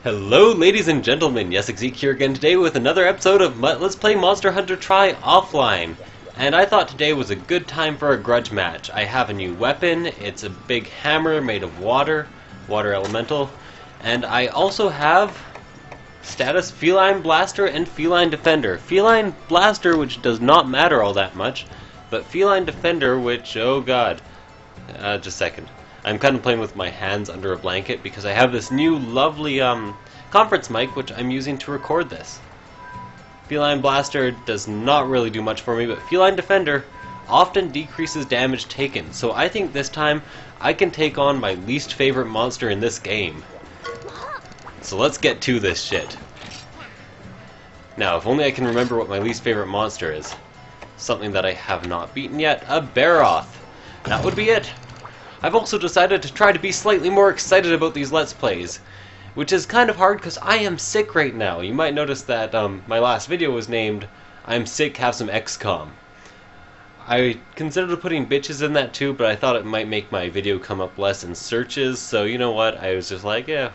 Hello ladies and gentlemen, Yessik here again today with another episode of Let's Play Monster Hunter Tri Offline. And I thought today was a good time for a grudge match. I have a new weapon, it's a big hammer made of water elemental, and I also have status Feline Blaster and Feline Defender. Feline Blaster, which does not matter all that much, but Feline Defender, which, oh god. Just a second. I'm kind of playing with my hands under a blanket because I have this new lovely conference mic which I'm using to record this. Feline Blaster does not really do much for me, but Feline Defender often decreases damage taken, so I think this time I can take on my least favorite monster in this game. So let's get to this shit. Now, if only I can remember what my least favorite monster is. Something that I have not beaten yet, a Barroth. That would be it. I've also decided to try to be slightly more excited about these Let's Plays, which is kind of hard because I am sick right now. You might notice that my last video was named I'm Sick, Have Some XCOM. I considered putting bitches in that too, but I thought it might make my video come up less in searches, so you know what, I was just like, yeah.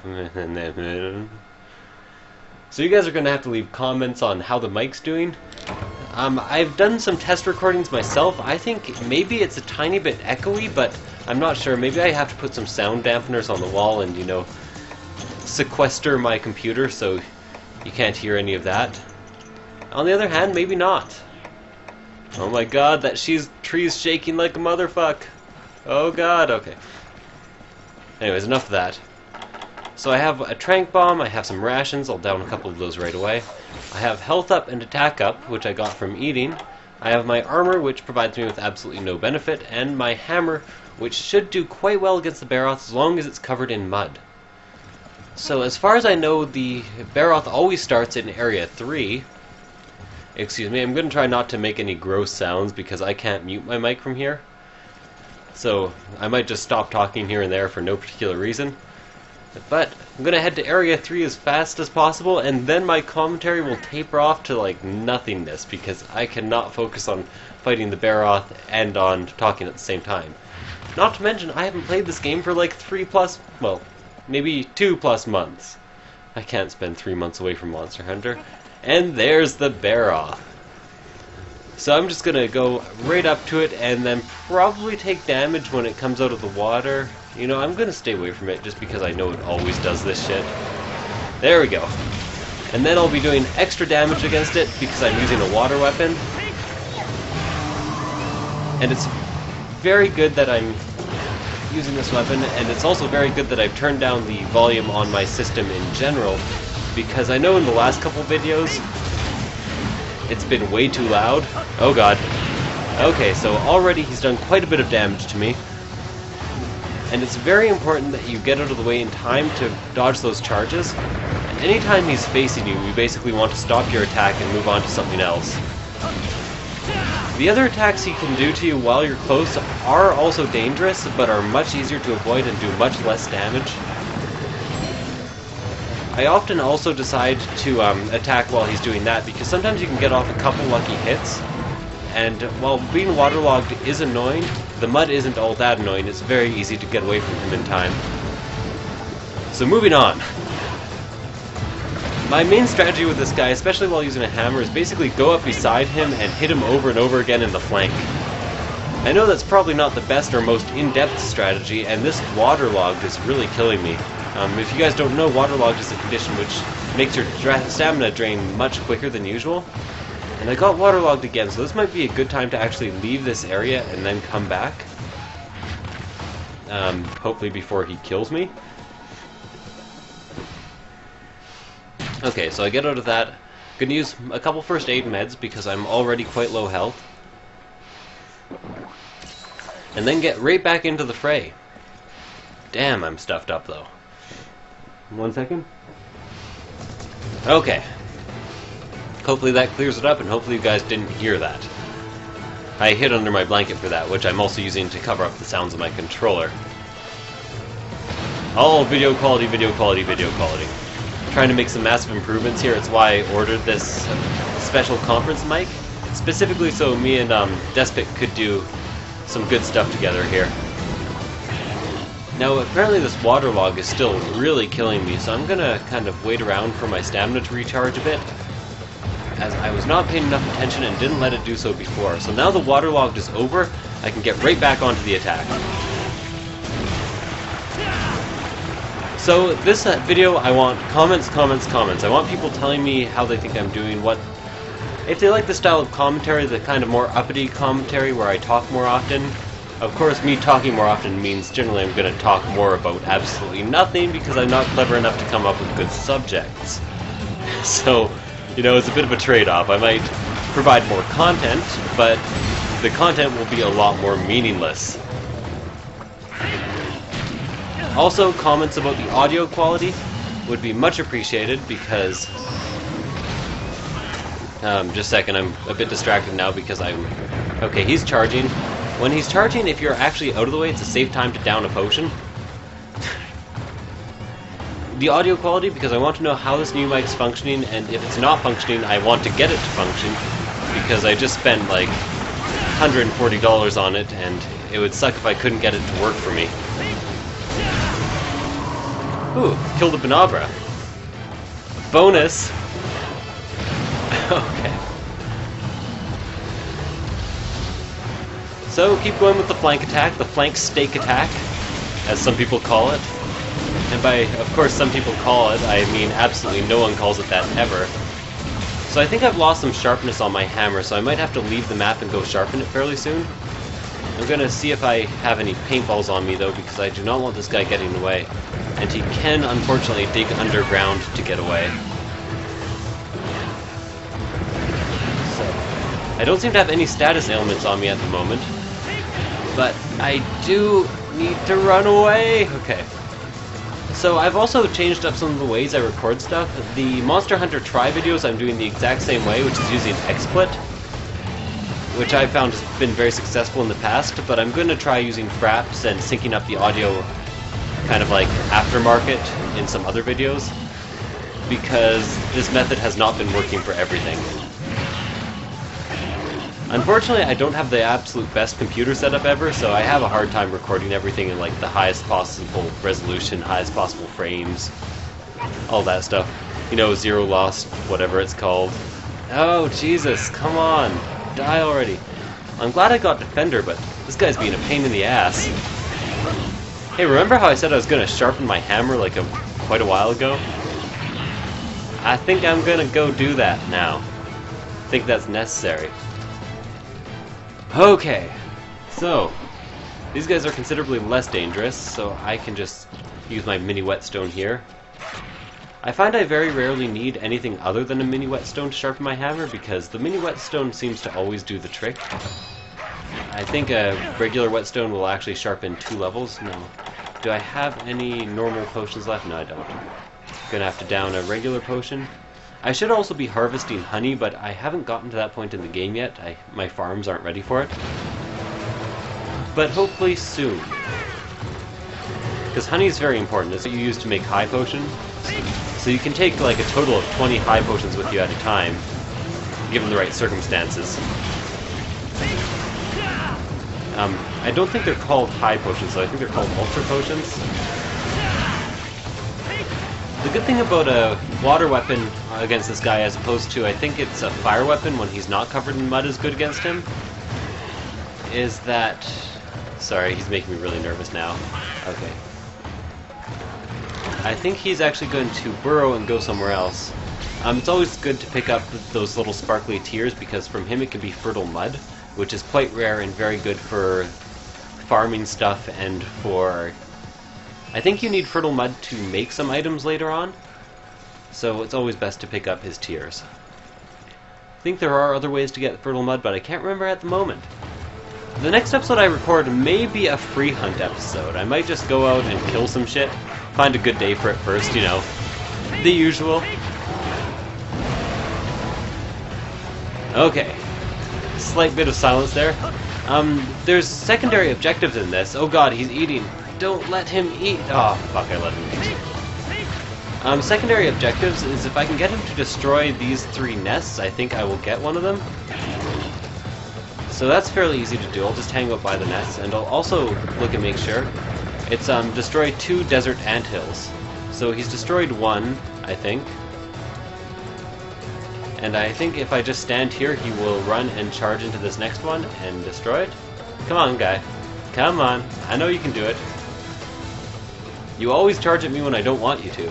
So you guys are going to have to leave comments on how the mic's doing. I've done some test recordings myself. I think maybe it's a tiny bit echoey, but I'm not sure. Maybe I have to put some sound dampeners on the wall and, you know, sequester my computer so you can't hear any of that. On the other hand, maybe not. Oh my god, that tree's shaking like a motherfuck. Oh god, okay. Anyways, enough of that. So I have a trank bomb, I have some rations, I'll down a couple of those right away. I have health up and attack up, which I got from eating. I have my armor, which provides me with absolutely no benefit, and my hammer, which should do quite well against the Barroth as long as it's covered in mud. So as far as I know, the Barroth always starts in Area 3. Excuse me, I'm going to try not to make any gross sounds because I can't mute my mic from here. So I might just stop talking here and there for no particular reason. But I'm going to head to Area 3 as fast as possible, and then my commentary will taper off to like nothingness because I cannot focus on fighting the Barroth and on talking at the same time. Not to mention, I haven't played this game for like 3+, well, maybe 2+ months. I can't spend 3 months away from Monster Hunter. And there's the Barroth. So I'm just going to go right up to it and then probably take damage when it comes out of the water. You know, I'm going to stay away from it just because I know it always does this shit. There we go. And then I'll be doing extra damage against it because I'm using a water weapon. And it's very good that I'm using this weapon, and it's also very good that I've turned down the volume on my system in general, because I know in the last couple videos it's been way too loud. Oh god. Okay, so already he's done quite a bit of damage to me. And it's very important that you get out of the way in time to dodge those charges. And anytime he's facing you, you basically want to stop your attack and move on to something else. The other attacks he can do to you while you're close are also dangerous, but are much easier to avoid and do much less damage. I often also decide to attack while he's doing that, because sometimes you can get off a couple lucky hits. And while being waterlogged is annoying, the mud isn't all that annoying. It's very easy to get away from him in time. So moving on. My main strategy with this guy, especially while using a hammer, is basically go up beside him and hit him over and over again in the flank. I know that's probably not the best or most in-depth strategy, and this waterlogged is really killing me. If you guys don't know, waterlogged is a condition which makes your stamina drain much quicker than usual. And I got waterlogged again, so this might be a good time to actually leave this area and then come back. Hopefully before he kills me. Okay, so I get out of that. I'm going to use a couple first aid meds because I'm already quite low health. And then get right back into the fray. Damn, I'm stuffed up though. 1 second. Okay. Hopefully that clears it up, and hopefully you guys didn't hear that. I hid under my blanket for that, which I'm also using to cover up the sounds of my controller. All video quality, video quality, video quality. Trying to make some massive improvements here. It's why I ordered this special conference mic, specifically so me and Despot could do some good stuff together here. Now, apparently this waterlog is still really killing me, so I'm gonna kind of wait around for my stamina to recharge a bit, as I was not paying enough attention and didn't let it do so before. So now the waterlog is over, I can get right back onto the attack. So this video, I want comments. I want people telling me how they think I'm doing, if they like the style of commentary, the kind of more uppity commentary where I talk more often. Of course, me talking more often means generally I'm going to talk more about absolutely nothing because I'm not clever enough to come up with good subjects. So, you know, it's a bit of a trade-off. I might provide more content, but the content will be a lot more meaningless. Also, comments about the audio quality would be much appreciated because... just a second, I'm a bit distracted now because okay, he's charging. When he's charging, if you're actually out of the way, it's a safe time to down a potion. The audio quality, because I want to know how this new mic's functioning, and if it's not functioning, I want to get it to function, because I just spent like $140 on it, and it would suck if I couldn't get it to work for me. Ooh, killed a Banabra. Bonus! Okay. So, keep going with the flank attack, the flank steak attack, as some people call it. And by, of course, some people call it, I mean absolutely no one calls it that ever. So I think I've lost some sharpness on my hammer, so I might have to leave the map and go sharpen it fairly soon. I'm gonna see if I have any paintballs on me, though, because I do not want this guy getting away. And he can, unfortunately, dig underground to get away. So, I don't seem to have any status ailments on me at the moment. But I do need to run away! Okay. So I've also changed up some of the ways I record stuff. The Monster Hunter Try videos I'm doing the exact same way, which is using XSplit, which I found has been very successful in the past, but I'm going to try using Fraps and syncing up the audio kind of like aftermarket in some other videos, because this method has not been working for everything. Unfortunately, I don't have the absolute best computer setup ever, so I have a hard time recording everything in like the highest possible resolution, highest possible frames, all that stuff. You know, zero loss, whatever it's called. Oh, Jesus, come on, die already. I'm glad I got Defender, but this guy's being a pain in the ass. Hey, remember how I said I was going to sharpen my hammer like quite a while ago? I think I'm going to go do that now. I think that's necessary. Okay, so these guys are considerably less dangerous, so I can just use my mini whetstone here. I find I very rarely need anything other than a mini whetstone to sharpen my hammer, because the mini whetstone seems to always do the trick. I think a regular whetstone will actually sharpen 2 levels. No. Do I have any normal potions left? No, I don't. Gonna have to down a regular potion. I should also be harvesting honey, but I haven't gotten to that point in the game yet. My farms aren't ready for it. But hopefully soon. Because honey is very important. It's what you use to make high potions. So you can take like a total of 20 high potions with you at a time, given the right circumstances. I don't think they're called high potions, though. I think they're called ultra potions. The good thing about a water weapon against this guy, as opposed to, I think it's a fire weapon when he's not covered in mud, is good against him, is that... Sorry, he's making me really nervous now. Okay. I think he's actually going to burrow and go somewhere else. It's always good to pick up those little sparkly tears, because from him it can be fertile mud, which is quite rare and very good for farming stuff and for... I think you need fertile mud to make some items later on, so it's always best to pick up his tears. I think there are other ways to get fertile mud, but I can't remember at the moment. The next episode I record may be a free hunt episode. I might just go out and kill some shit, find a good day for it first, you know, the usual. Okay, slight bit of silence there. There's secondary objectives in this. Oh god, he's eating. Don't let him eat. Oh, fuck, I let him eat. Secondary objectives is if I can get him to destroy these 3 nests, I think I will get one of them. So that's fairly easy to do. I'll just hang out by the nests, and I'll also look and make sure. It's destroyed 2 desert anthills. So he's destroyed 1, I think. And I think if I just stand here, he will run and charge into this next one and destroy it. Come on, guy. Come on. I know you can do it. You always charge at me when I don't want you to.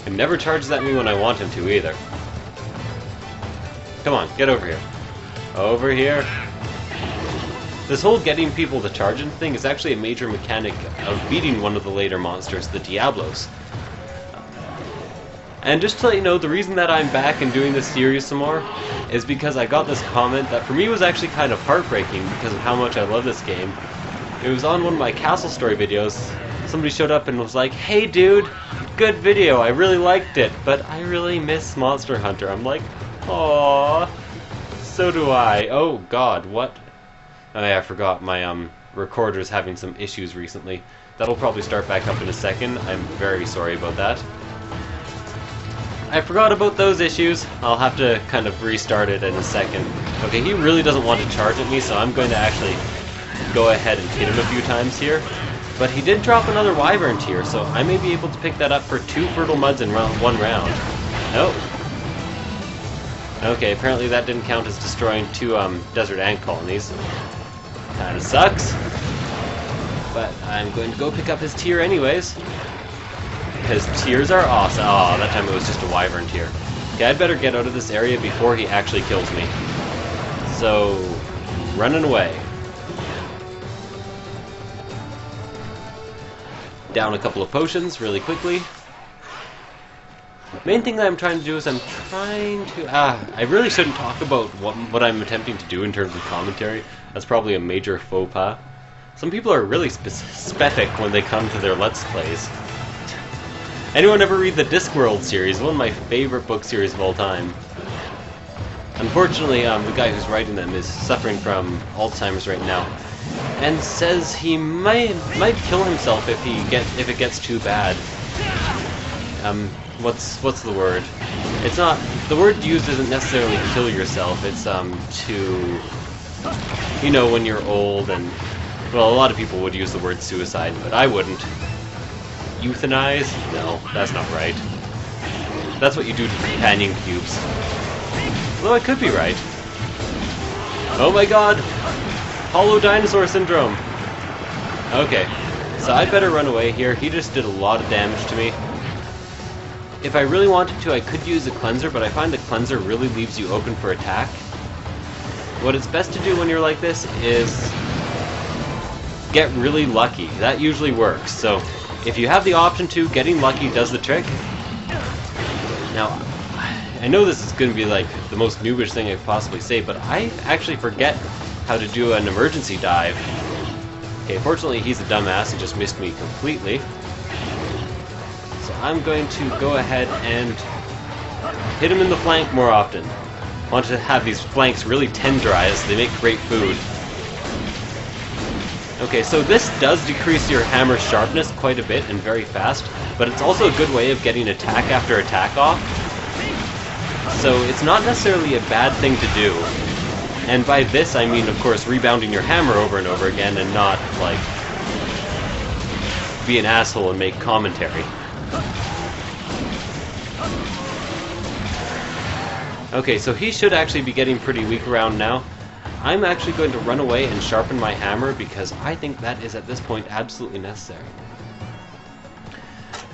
He never charges at me when I want him to, either. Come on, get over here. Over here. This whole getting people to charge in thing is actually a major mechanic of beating one of the later monsters, the Diablos. And just to let you know, the reason that I'm back and doing this series some more is because I got this comment that for me was actually kind of heartbreaking because of how much I love this game. It was on one of my Castle Story videos. Somebody showed up and was like, "Hey dude, good video, I really liked it, but I really miss Monster Hunter." I'm like, "Aww, so do I." Oh god, what? Oh yeah, I forgot my recorder's having some issues recently. That'll probably start back up in a second. I'm very sorry about that. I forgot about those issues. I'll have to kind of restart it in a second. Okay, he really doesn't want to charge at me, so I'm going to actually go ahead and hit him a few times here. But he did drop another Wyvern tier, so I may be able to pick that up for 2 Fertile Muds in one round. Nope. Okay, apparently that didn't count as destroying 2 desert ant colonies. Kinda sucks. But I'm going to go pick up his tier anyways. Because tiers are awesome. Oh, that time it was just a Wyvern tier. Okay, I'd better get out of this area before he actually kills me. So, running away. Down a couple of potions really quickly. Main thing that I'm trying to do is I'm trying to... I really shouldn't talk about what I'm attempting to do in terms of commentary. That's probably a major faux pas. Some people are really specific when they come to their Let's Plays. Anyone ever read the Discworld series? One of my favorite book series of all time. Unfortunately, the guy who's writing them is suffering from Alzheimer's right now, and says he might kill himself if it gets too bad. What's the word? It's not, the word used isn't necessarily kill yourself. It's to, you know, when you're old and, well, a lot of people would use the word suicide, but I wouldn't. Euthanize? No, that's not right. That's what you do to companion cubes. Although I could be right. Oh my god! Hollow dinosaur syndrome! Okay, so I'd better run away here. He just did a lot of damage to me. If I really wanted to, I could use a cleanser, but I find the cleanser really leaves you open for attack. What it's best to do when you're like this is get really lucky. That usually works, so if you have the option to, getting lucky does the trick. Now, I know this is going to be like the most noobish thing I could possibly say, but I actually forget how to do an emergency dive. Okay, fortunately he's a dumbass and just missed me completely. So I'm going to go ahead and hit him in the flank more often. I want to have these flanks really tenderized, they make great food. Okay, so this does decrease your hammer's sharpness quite a bit and very fast, but it's also a good way of getting attack after attack off. So it's not necessarily a bad thing to do. And by this I mean, of course, rebounding your hammer over and over again and not, like, be an asshole and make commentary. Okay, so he should actually be getting pretty weak around now. I'm actually going to run away and sharpen my hammer because I think that is at this point absolutely necessary.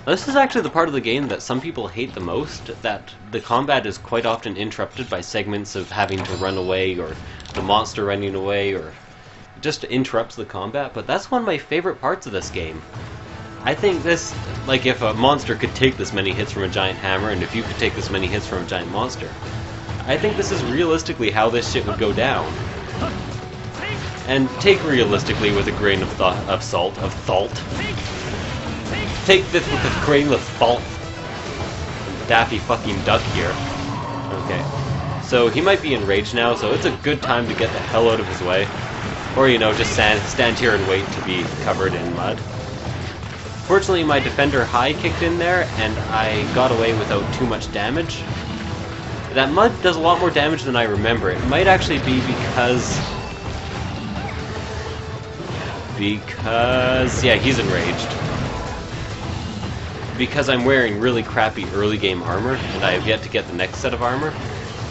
Now, this is actually the part of the game that some people hate the most, that the combat is quite often interrupted by segments of having to run away or the monster running away or just interrupts the combat, but that's one of my favorite parts of this game. I think this, like if a monster could take this many hits from a giant hammer and if you could take this many hits from a giant monster, I think this is realistically how this shit would go down. And take realistically with a grain of salt. Take this with a grain of salt. Daffy fucking Duck here. Okay. So he might be enraged now, so it's a good time to get the hell out of his way. Or, you know, just stand here and wait to be covered in mud. Fortunately, my Defender High kicked in there, and I got away without too much damage. That mud does a lot more damage than I remember. It might actually be because Because, yeah, he's enraged. Because I'm wearing really crappy early game armor, and I have yet to get the next set of armor.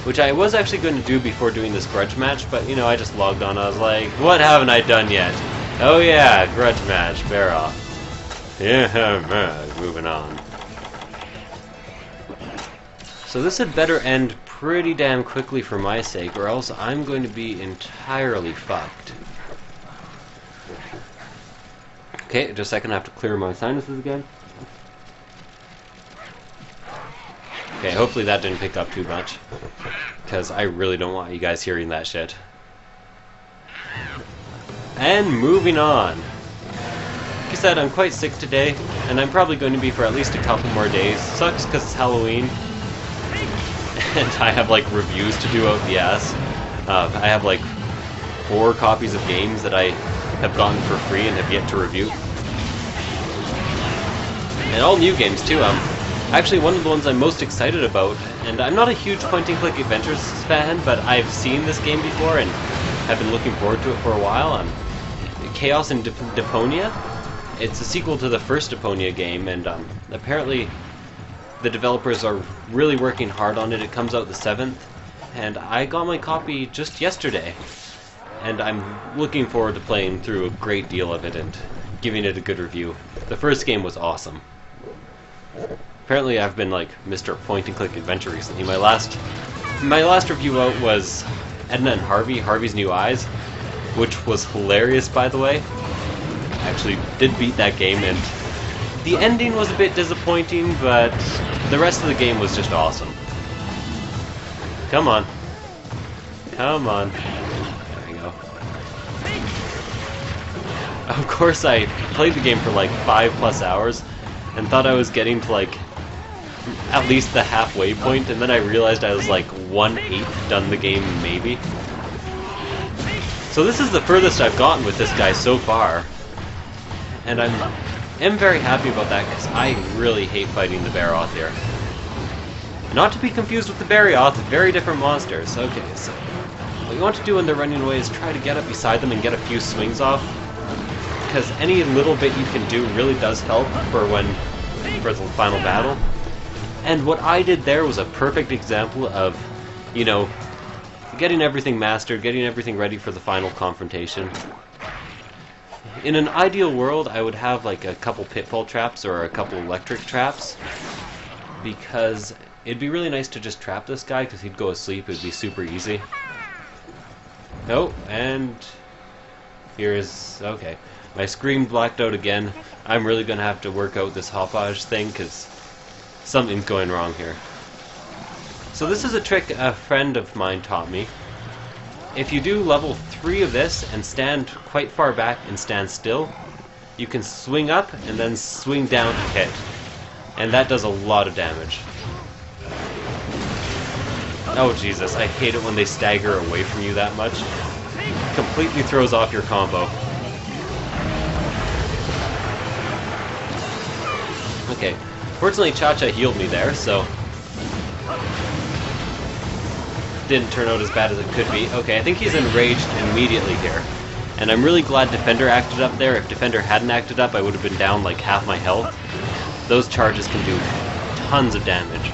Which I was actually going to do before doing this grudge match, but, you know, I just logged on. I was like, what haven't I done yet? Oh yeah, grudge match, Barroth. Yeah, moving on. So this had better end pretty damn quickly for my sake, or else I'm going to be entirely fucked. Okay, just a second, I have to clear my sinuses again. Okay, hopefully that didn't pick up too much, because I really don't want you guys hearing that shit. And moving on. Like I said, I'm quite sick today, and I'm probably going to be for at least a couple more days. Sucks because it's Halloween, and I have like reviews to do out the ass. I have like 4 copies of games that I have gotten for free and have yet to review. And all new games too. Actually, one of the ones I'm most excited about, and I'm not a huge point-and-click adventures fan, but I've seen this game before and have been looking forward to it for a while. Chaos in Deponia. It's a sequel to the first Deponia game, and apparently the developers are really working hard on it. It comes out the 7th, and I got my copy just yesterday, and I'm looking forward to playing through a great deal of it and giving it a good review. The first game was awesome. Apparently I've been like Mr. Point-and-Click Adventure recently. My last review out was Edna and Harvey's New Eyes, which was hilarious, by the way. I actually did beat that game, and the ending was a bit disappointing, but the rest of the game was just awesome. Come on. Come on. There we go. Of course, I played the game for like 5+ hours, and thought I was getting to like at least the halfway point, and then I realized I was like 1/8 done the game, maybe. So this is the furthest I've gotten with this guy so far, and I'm very happy about that, because I really hate fighting the Barroth here. Not to be confused with the Barroth, very different monsters. Okay, so what you want to do when they're running away is try to get up beside them and get a few swings off, because any little bit you can do really does help for the final battle. And what I did there was a perfect example of, you know, getting everything mastered, getting everything ready for the final confrontation. In an ideal world, I would have like a couple pitfall traps or a couple electric traps, because it'd be really nice to just trap this guy, because he'd go asleep. It'd be super easy. Oh, and here's... okay. My screen blacked out again. I'm really going to have to work out this hoppage thing, because something's going wrong here. So this is a trick a friend of mine taught me. If you do level 3 of this and stand quite far back and stand still, you can swing up and then swing down to hit. And that does a lot of damage. Oh Jesus, I hate it when they stagger away from you that much. Completely throws off your combo. Okay, fortunately Cha-Cha healed me there, so didn't turn out as bad as it could be. Okay, I think he's enraged immediately here. And I'm really glad Defender acted up there. If Defender hadn't acted up, I would have been down like half my health. Those charges can do tons of damage.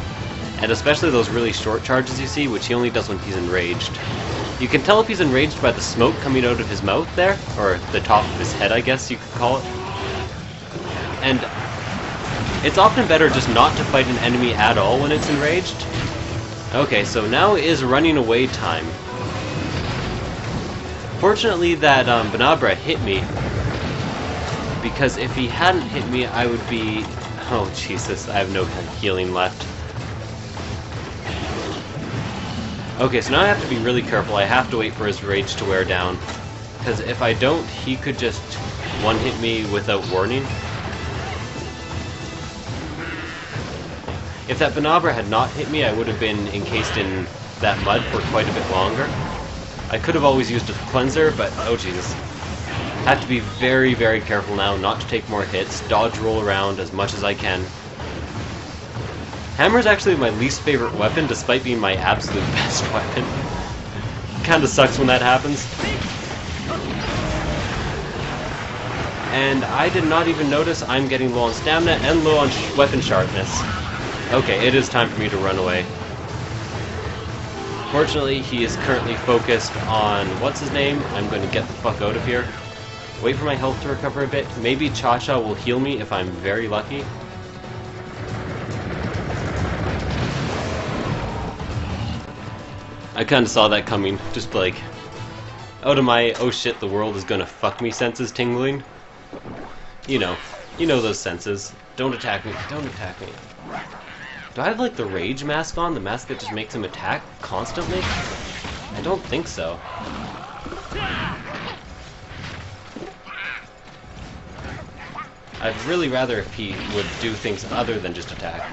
And especially those really short charges you see, which he only does when he's enraged. You can tell if he's enraged by the smoke coming out of his mouth there, or the top of his head, I guess you could call it. And it's often better just not to fight an enemy at all when it's enraged. Okay, so now is running away time. Fortunately that Banabra hit me, because if he hadn't hit me I would be... oh Jesus, I have no healing left. Okay, so now I have to be really careful. I have to wait for his rage to wear down, because if I don't, he could just one-hit me without warning. If that Banabra had not hit me, I would have been encased in that mud for quite a bit longer. I could have always used a cleanser, but oh Jesus. I have to be very, very careful now not to take more hits, dodge roll around as much as I can. Hammer is actually my least favorite weapon, despite being my absolute best weapon. Kinda sucks when that happens. And I did not even notice I'm getting low on stamina and low on weapon sharpness. Okay, it is time for me to run away. Fortunately, he is currently focused on, what's his name? I'm going to get the fuck out of here. Wait for my health to recover a bit. Maybe Cha-Cha will heal me if I'm very lucky. I kinda saw that coming, just like, out of my, oh shit, the world is gonna fuck me senses tingling. You know those senses. Don't attack me, don't attack me. Do I have like the rage mask on? The mask that just makes him attack constantly? I don't think so. I'd really rather if he would do things other than just attack.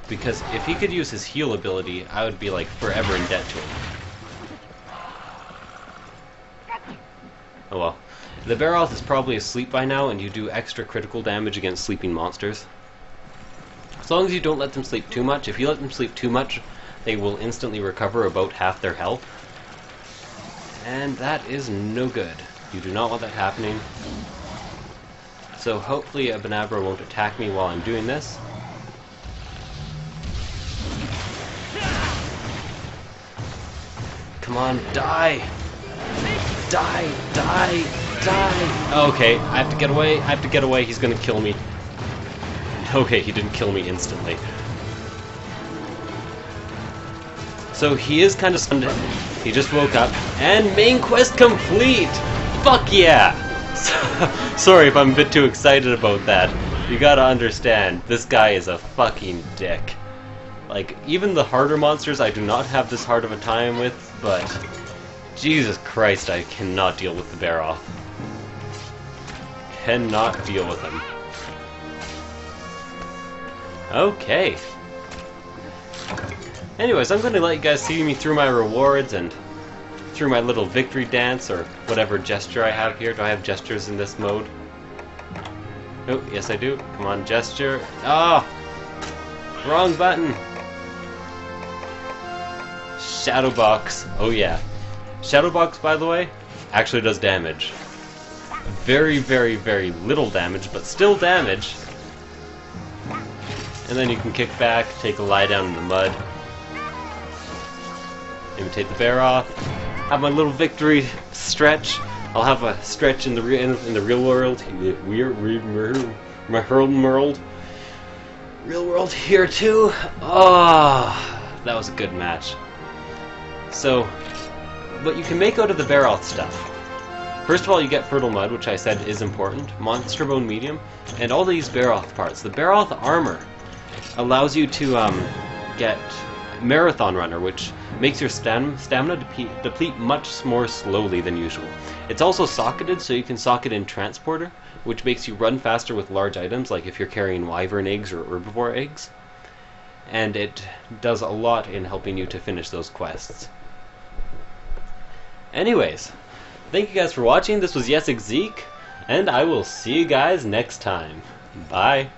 Because if he could use his heal ability, I would be like forever in debt to him. Oh well. The Barroth is probably asleep by now, and you do extra critical damage against sleeping monsters. As long as you don't let them sleep too much. If you let them sleep too much, they will instantly recover about half their health. And that is no good. You do not want that happening. So hopefully a Banabra won't attack me while I'm doing this. Come on, die! Die! Die! Die! Okay, I have to get away, I have to get away, he's gonna kill me. Okay, he didn't kill me instantly. So he is kind of stunned. He just woke up. And main quest complete! Fuck yeah! Sorry if I'm a bit too excited about that. You gotta understand, this guy is a fucking dick. Like, even the harder monsters I do not have this hard of a time with, but Jesus Christ, I cannot deal with the Barroth. Cannot deal with him. Okay. Anyways, I'm going to let you guys see me through my rewards and through my little victory dance or whatever gesture I have here. Do I have gestures in this mode? Oh, yes I do. Come on, gesture. Ah! Wrong button! Shadowbox. Oh yeah. Shadowbox, by the way, actually does damage. Very, very, very little damage, but still damage. And then you can kick back, take a lie down in the mud. Imitate the Barroth. Have my little victory stretch. I'll have a stretch in the real world. Real world here too. Oh, that was a good match. So, what you can make out of the Barroth stuff. First of all, you get Fertile Mud, which I said is important. Monster Bone Medium, and all these Barroth parts. The Barroth armor allows you to get Marathon Runner, which makes your stamina deplete much more slowly than usual. It's also socketed, so you can socket in Transporter, which makes you run faster with large items, like if you're carrying Wyvern eggs or Herbivore eggs. And it does a lot in helping you to finish those quests. Anyways, thank you guys for watching. This was Yessik, and I will see you guys next time. Bye.